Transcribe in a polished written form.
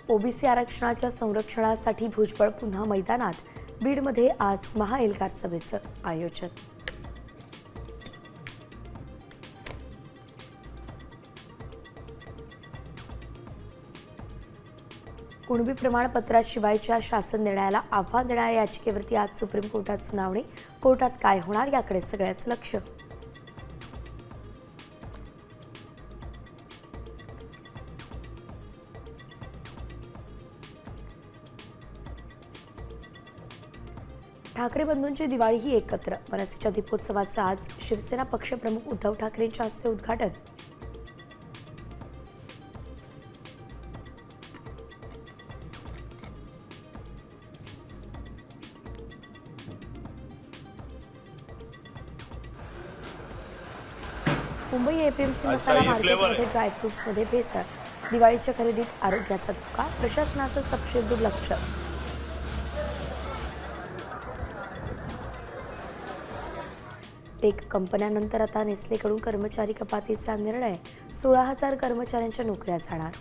OBC आरक्षणाच्या संरक्षणासाठी भुजबळ पुन्हा मैदानात. बीडमध्ये आज महाएल्गार सभेचं आयोजन. कुणबी प्रमाणपत्राशिवायच्या शासन निर्णयाला आव्हान देणाऱ्या याचिकेवरती आज सुप्रीम कोर्टात सुनावणी. कोर्टात काय होणार याकडे सगळ्यांचं लक्ष. ठाकरे बंधूंची दिवाळी ही एकत्र. मनसेच्या दीपोत्सवाचं आज शिवसेना पक्षप्रमुख उद्धव ठाकरेंच्या हस्ते उद्घाटन. मुंबई एपीएमसी मसाला मार्केटमध्ये ड्रायफ्रुट्समध्ये भेसळ. दिवाळीच्या खरेदीत आरोग्याचा धोका. प्रशासनाचं सपशेल दुर्लक्ष. टेक कंपन्यांनंतर आता नेसलेकडून कर्मचारी कपातीचा निर्णय. 16,000 कर्मचाऱ्यांच्या नोकऱ्या जाणार.